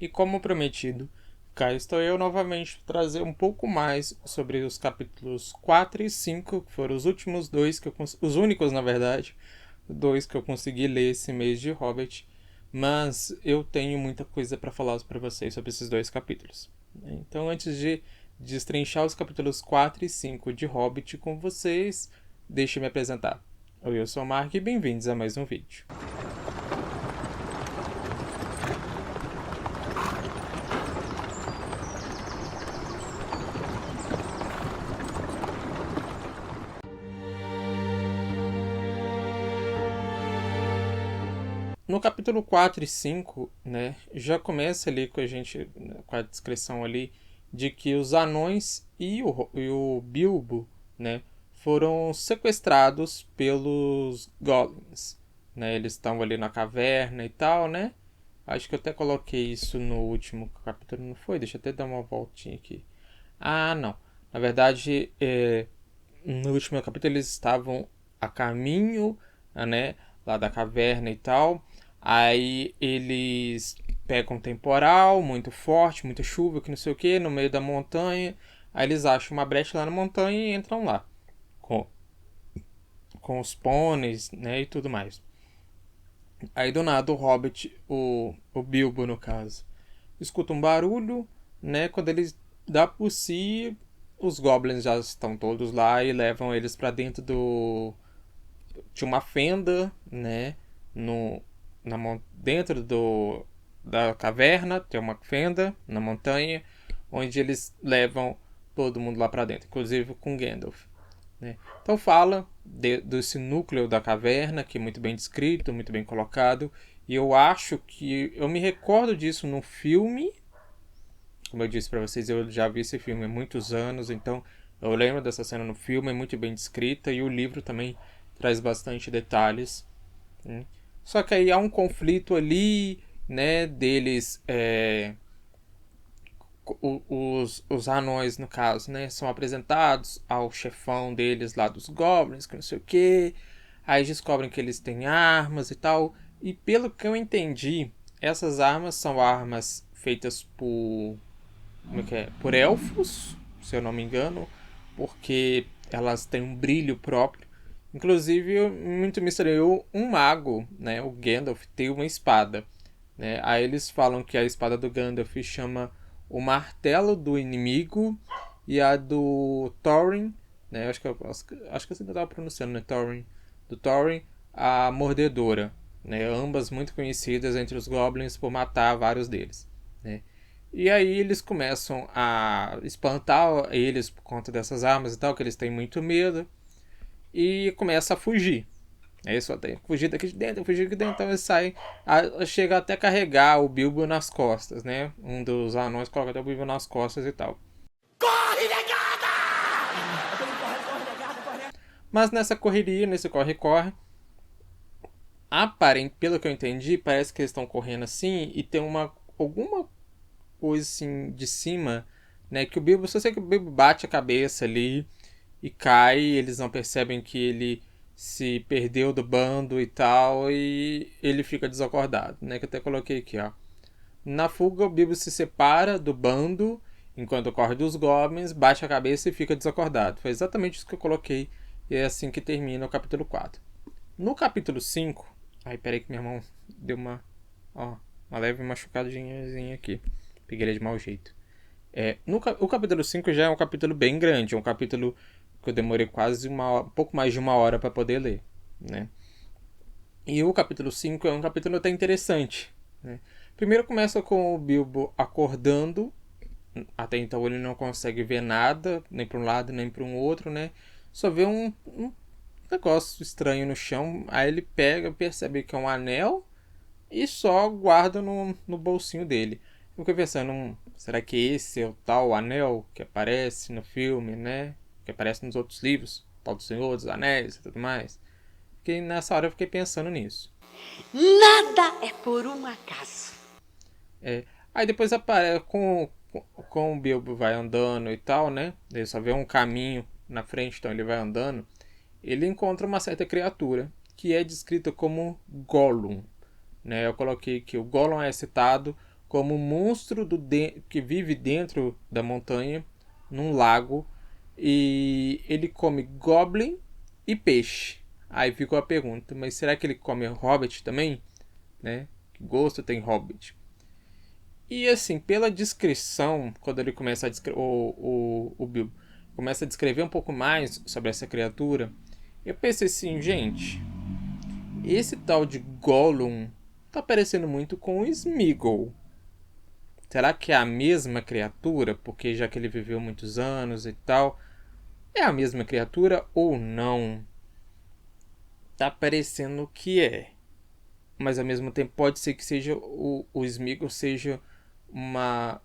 E como prometido, cá estou eu novamente para trazer um pouco mais sobre os capítulos 4 e 5, que foram os últimos dois que os únicos, na verdade, dois que eu consegui ler esse mês de Hobbit, mas eu tenho muita coisa para falar para vocês sobre esses dois capítulos. Então, antes de destrinchar os capítulos 4 e 5 de Hobbit com vocês, deixe-me apresentar. Eu sou o Mark e bem-vindos a mais um vídeo. No capítulo 4 e 5, né, já começa ali com a gente, com a descrição ali de que os anões e o Bilbo, né, foram sequestrados pelos goblins, né? Eles estão ali na caverna e tal, né? Acho que eu até coloquei isso no último capítulo, não foi? Deixa eu até dar uma voltinha aqui. Ah, não. Na verdade, no último capítulo eles estavam a caminho, né, lá da caverna e tal. Aí eles pegam um temporal muito forte, muita chuva, que não sei o que, no meio da montanha. Aí eles acham uma brecha lá na montanha e entram lá com, com os pôneis, né, e tudo mais. Aí do nada o Hobbit, o Bilbo no caso, escuta um barulho, né? Quando ele dá por si, os goblins já estão todos lá e levam eles para dentro de uma fenda, né? No, dentro da caverna tem uma fenda na montanha, onde eles levam todo mundo lá para dentro, inclusive com Gandalf. Né? Então fala desse núcleo da caverna, que é muito bem descrito, muito bem colocado, e eu acho que eu me recordo disso no filme. Como eu disse para vocês, eu já vi esse filme há muitos anos, então eu lembro dessa cena no filme, é muito bem descrita, e o livro também traz bastante detalhes. Né? Só que aí há um conflito ali, né, deles, os anões, no caso, né, são apresentados ao chefão deles lá dos goblins, que não sei o que. Aí descobrem que eles têm armas e tal. E pelo que eu entendi, essas armas são armas feitas como é que é? Por elfos, se eu não me engano, porque elas têm um brilho próprio. Inclusive, muito me estranhou um mago, né, o Gandalf, ter uma espada. Né? Aí eles falam que a espada do Gandalf chama o martelo do inimigo e a do Thorin, né? Acho que você ainda estava pronunciando, né? Thorin, do Thorin, a mordedora, né? Ambas muito conhecidas entre os goblins por matar vários deles, né? E aí eles começam a espantar eles por conta dessas armas e tal, que eles têm muito medo, e começa a fugir. Aí só tem fugir daqui de dentro, fugir daqui de dentro, então eles saem, chega até carregar o Bilbo nas costas, né? Um dos anões coloca até o Bilbo nas costas e tal. Corre, negada! Mas nessa correria, nesse corre-corre, pelo que eu entendi, parece que eles estão correndo assim e tem alguma coisa assim de cima, né? Que o Bilbo, só sei que o Bilbo bate a cabeça ali e cai, eles não percebem que ele se perdeu do bando e tal, e ele fica desacordado, né? Que eu até coloquei aqui, ó. Na fuga, o Bilbo se separa do bando enquanto corre dos goblins, bate a cabeça e fica desacordado. Foi exatamente isso que eu coloquei, e é assim que termina o capítulo 4. No capítulo 5, aí peraí que meu irmão deu uma leve machucadinha aqui. Peguei ele de mau jeito. O capítulo 5 já é um capítulo bem grande, é um capítulo que eu demorei quase um pouco mais de uma hora para poder ler, né? E o capítulo 5 é um capítulo até interessante, né? Primeiro começa com o Bilbo acordando, até então ele não consegue ver nada, nem para um lado nem para um outro, né? Só vê um negócio estranho no chão, aí ele pega, percebe que é um anel e só guarda no bolsinho dele. Eu fiquei pensando, será que esse é o tal anel que aparece no filme, né? Que aparece nos outros livros, tal do Senhor dos Anéis e tudo mais. Nessa hora eu fiquei pensando nisso. Nada é por um acaso. Aí depois aparece com o Bilbo vai andando e tal, né? Ele só vê um caminho na frente, então ele vai andando. Ele encontra uma certa criatura que é descrita como Gollum. Né? Eu coloquei que o Gollum é citado como um monstro que vive dentro da montanha, num lago, e ele come goblin e peixe. Aí ficou a pergunta, mas será que ele come hobbit também? Né? Que gosto tem hobbit? E assim, pela descrição, quando ele começa a descrever, o Bilbo começa a descrever um pouco mais sobre essa criatura, eu pensei assim, gente, esse tal de Gollum tá parecendo muito com o Sméagol. Será que é a mesma criatura? Porque já que ele viveu muitos anos e tal, é a mesma criatura ou não? Tá parecendo que é. Mas ao mesmo tempo pode ser que seja o Sméagol seja uma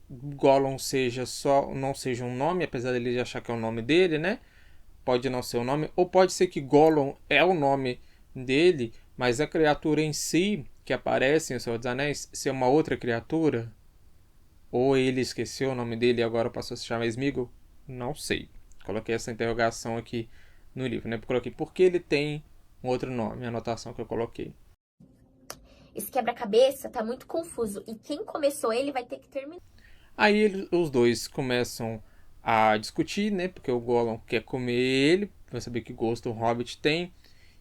Gollum seja só não seja um nome, apesar dele achar que é o nome dele, né? Pode não ser o nome, ou pode ser que Gollum é o nome dele, mas a criatura em si que aparece em O Senhor dos Anéis ser uma outra criatura, ou ele esqueceu o nome dele e agora passou a se chamar Sméagol, não sei. Coloquei essa interrogação aqui no livro, né? Coloquei porque ele tem um outro nome, a anotação que eu coloquei. Esse quebra-cabeça tá muito confuso e quem começou ele vai ter que terminar. Aí os dois começam a discutir, né? Porque o Gollum quer comer ele, vai saber que gosto o Hobbit tem.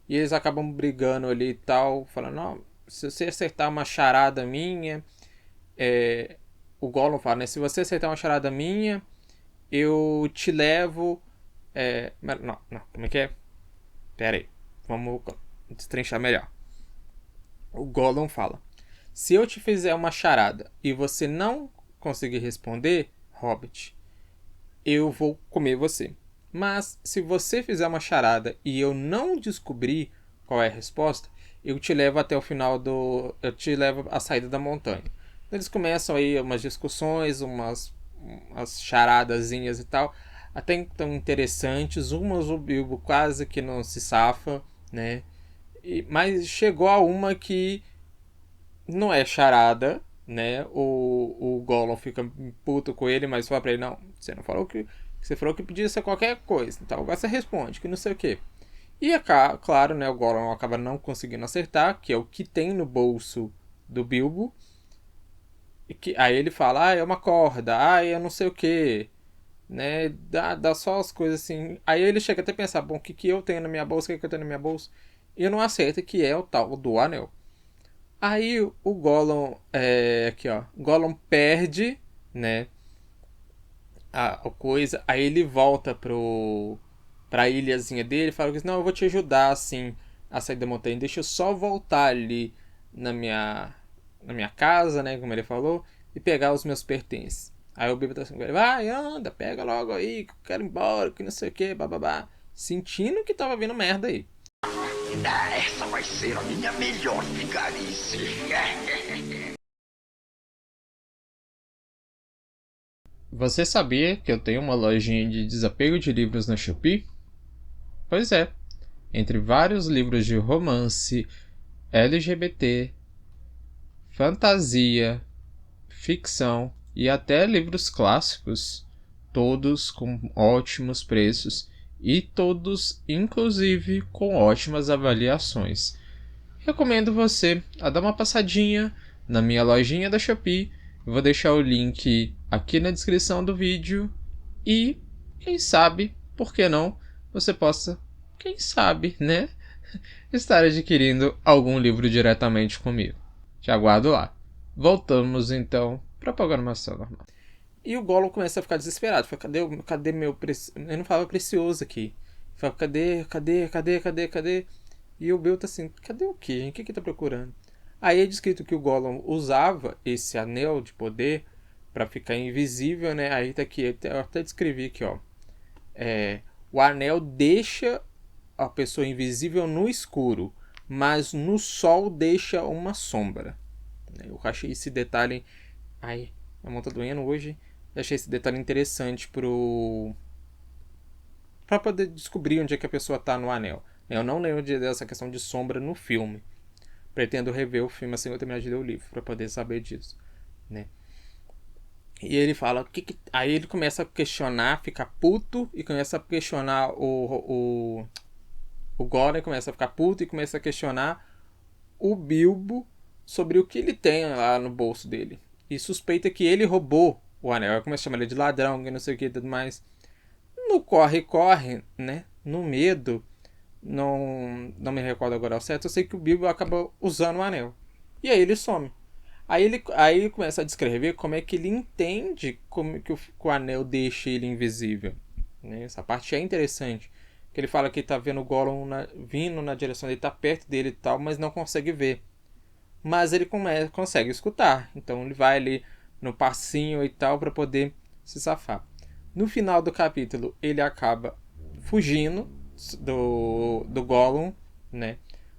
E eles acabam brigando ali e tal, falando, não, se você acertar uma charada minha, o Gollum fala, né? Se você acertar uma charada minha, eu te levo. Não, como é que é? Pera aí, vamos destrinchar melhor. O Gollum fala, se eu te fizer uma charada e você não conseguir responder, Hobbit, eu vou comer você. Mas se você fizer uma charada e eu não descobrir qual é a resposta, eu te levo até o final do... eu te levo à saída da montanha. Eles começam aí umas discussões, umas charadazinhas e tal, até tão interessantes. Umas o Bilbo quase que não se safa, né? Mas chegou a uma que não é charada, né? O Gollum fica puto com ele, mas fala pra ele, não, você não falou que... Você falou que podia ser qualquer coisa, então agora você responde, que não sei o que. E claro, né, o Gollum acaba não conseguindo acertar, que é o que tem no bolso do Bilbo. Aí ele fala, é uma corda, eu não sei o que, né, dá só as coisas assim. Aí ele chega até a pensar, bom, o que eu tenho na minha bolsa, o que eu tenho na minha bolsa? E não acerta que é o tal do anel. Aí o Gollum, aqui ó, Gollum perde, né, a coisa, aí ele volta pra ilhazinha dele e fala que não, eu vou te ajudar assim a sair da montanha, deixa eu só voltar ali na minha casa, né, como ele falou, e pegar os meus pertences. Aí o Bilbo tá assim, vai, anda, pega logo aí, que eu quero ir embora, que não sei o que, bababá, sentindo que tava vindo merda aí. Essa vai ser a minha melhor vigarice. Você sabia que eu tenho uma lojinha de desapego de livros na Shopee? Pois é, entre vários livros de romance, LGBT, fantasia, ficção e até livros clássicos, todos com ótimos preços e todos, inclusive, com ótimas avaliações. Recomendo você a dar uma passadinha na minha lojinha da Shopee. Eu vou deixar o link aqui na descrição do vídeo e, quem sabe, por que não, você possa, quem sabe, né, estar adquirindo algum livro diretamente comigo. Te aguardo lá. Voltamos então para a programação normal. E o Gollum começa a ficar desesperado. Fala, cadê meu precioso? Ele não fala precioso aqui. Fala, cadê? E o Bilbo tá assim, cadê o quê, gente? O que tá procurando? Aí é descrito que o Gollum usava esse anel de poder para ficar invisível, né? Aí tá aqui, eu até descrevi aqui, ó. O anel deixa a pessoa invisível no escuro, mas no sol deixa uma sombra. Eu achei esse detalhe... Ai, a mão tá doendo hoje. Eu achei esse detalhe interessante pra poder descobrir onde é que a pessoa tá no anel. Eu não lembro dessa questão de sombra no filme. Pretendo rever o filme assim que eu terminar de ler o livro, pra poder saber disso, né? E ele fala... Aí ele começa a questionar, fica puto, e começa a questionar o Gollum começa a ficar puto e começa a questionar o Bilbo sobre o que ele tem lá no bolso dele. E suspeita que ele roubou o anel. Começa a chamar ele de ladrão e não sei o que e tudo mais. No corre-corre, né? No medo, não me recordo agora ao certo, eu sei que o Bilbo acaba usando o anel. E aí ele some. Aí ele começa a descrever como é que ele entende como que o anel deixa ele invisível. Né? Essa parte é interessante. Que ele fala que tá vendo o Gollum vindo na direção dele, tá perto dele e tal, mas não consegue ver. Mas ele consegue escutar. Então ele vai ali no passinho e tal para poder se safar. No final do capítulo, ele acaba fugindo do Gollum, né?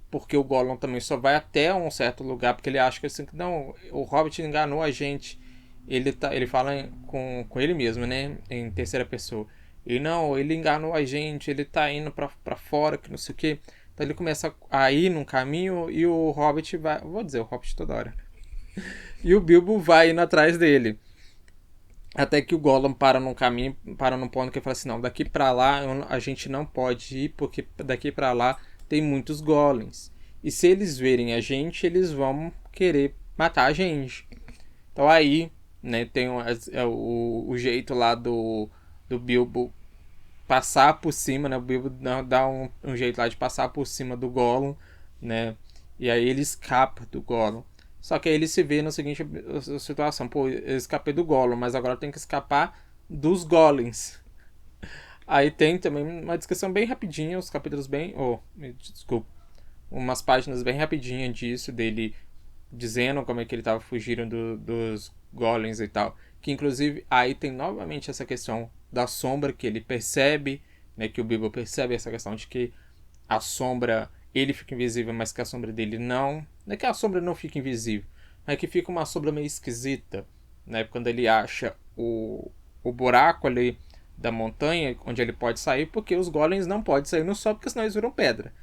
Porque o Gollum também só vai até um certo lugar, porque ele acha que assim, não, o Hobbit enganou a gente. Ele fala com ele mesmo, né? Em terceira pessoa. E não, ele enganou a gente, ele tá indo pra fora, que não sei o que. Então ele começa a ir num caminho e o Hobbit vai. Vou dizer o Hobbit toda hora. E o Bilbo vai indo atrás dele. Até que o Gollum para num caminho, para num ponto que ele fala assim, não, daqui pra lá a gente não pode ir, porque daqui pra lá tem muitos golems. E se eles verem a gente, eles vão querer matar a gente. Então aí, né, tem o jeito lá do Bilbo passar por cima, né? O Bilbo dá um jeito lá de passar por cima do Gollum, né? E aí ele escapa do Gollum. Só que aí ele se vê na seguinte situação, pô, eu escapei do Gollum, mas agora eu tenho que escapar dos golems. Aí tem também uma descrição bem rapidinha, os capítulos bem... desculpa. Umas páginas bem rapidinhas disso, dele dizendo como é que ele tava fugindo dos golems e tal. Que inclusive aí tem novamente essa questão da sombra que ele percebe, né, que o Bilbo percebe essa questão de que a sombra, ele fica invisível, mas que a sombra dele não. Não é que a sombra não fica invisível, mas que fica uma sombra meio esquisita, né, quando ele acha o buraco ali da montanha onde ele pode sair, porque os golems não podem sair no sol, porque senão eles viram pedra.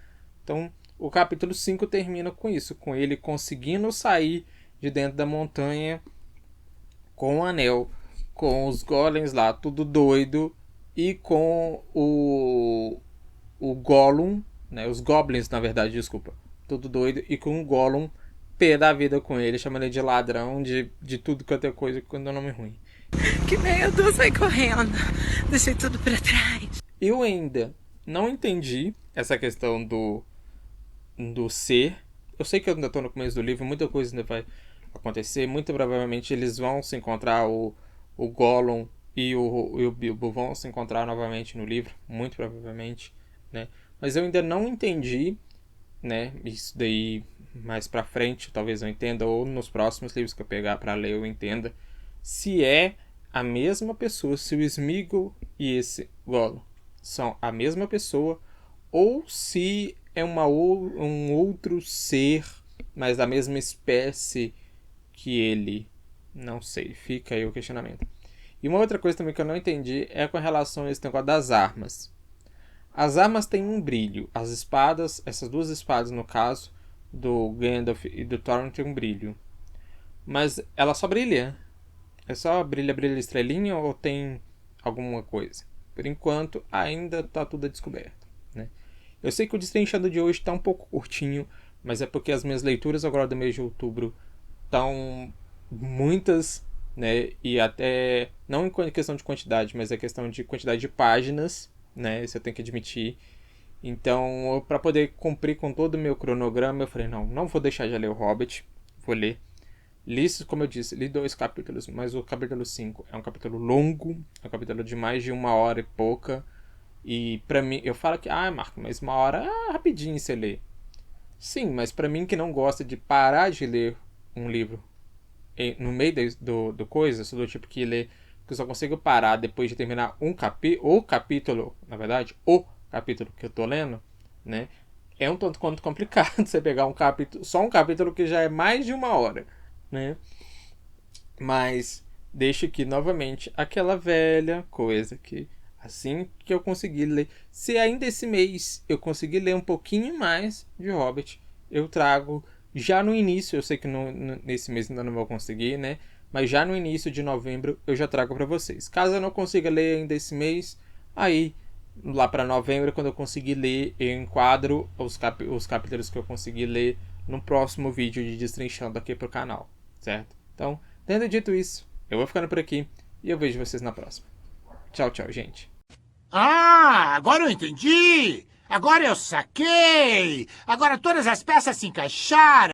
Então o capítulo 5 termina com isso, com ele conseguindo sair de dentro da montanha com o anel, com os golems lá, tudo doido, e com o Gollum, né, os goblins na verdade, desculpa, tudo doido, e com o Gollum pé da vida com ele, chamando ele de ladrão, de tudo quanto é coisa, quando é nome ruim. Que medo, saí correndo, deixei tudo pra trás. Eu ainda não entendi essa questão do ser. Eu sei que eu ainda tô no começo do livro, muita coisa ainda vai acontecer. Muito provavelmente eles vão se encontrar, o Gollum e o Bilbo vão se encontrar novamente no livro, muito provavelmente, né? Mas eu ainda não entendi, né? Isso daí mais pra frente, talvez eu entenda, ou nos próximos livros que eu pegar pra ler eu entenda, se é a mesma pessoa, se o Sméagol e esse Gollum são a mesma pessoa, ou se é um outro ser, mas da mesma espécie que ele. Não sei, fica aí o questionamento. E uma outra coisa também que eu não entendi é com relação a esse negócio das armas. As armas têm um brilho. As espadas, essas duas espadas no caso, do Gandalf e do Thorin, tem um brilho. Mas ela só brilha. É só brilha estrelinha ou tem alguma coisa? Por enquanto, ainda tá tudo a descoberto, né? Eu sei que o Destrinchando de hoje está um pouco curtinho, mas é porque as minhas leituras agora do mês de outubro estão muitas, né? E até, não em questão de quantidade, mas é questão de quantidade de páginas, né? Isso eu tenho que admitir. Então, para poder cumprir com todo o meu cronograma, eu falei, não vou deixar de ler o Hobbit, vou ler. Li, como eu disse, li 2 capítulos, mas o capítulo 5 é um capítulo longo, é um capítulo de mais de 1 hora e pouca. E pra mim, eu falo que, Marco, mas 1 hora, rapidinho você lê. Sim, mas pra mim que não gosta de parar de ler um livro no meio do coisa, sou do tipo que lê, que eu só consigo parar depois de terminar o capítulo que eu tô lendo, né? É um tanto quanto complicado você pegar só um capítulo que já é mais de 1 hora, né? Mas deixo aqui novamente aquela velha coisa que assim que eu conseguir ler, se ainda esse mês eu conseguir ler um pouquinho mais de Hobbit, eu trago já no início, eu sei que nesse mês ainda não vou conseguir, né? Mas já no início de novembro eu já trago para vocês. Caso eu não consiga ler ainda esse mês, aí lá para novembro, quando eu conseguir ler, eu enquadro os capítulos que eu consegui ler no próximo vídeo de Destrinchando aqui pro canal, certo? Então, tendo dito isso, eu vou ficando por aqui e eu vejo vocês na próxima. Tchau, tchau, gente. Ah, agora eu entendi! Agora eu saquei! Agora todas as peças se encaixaram!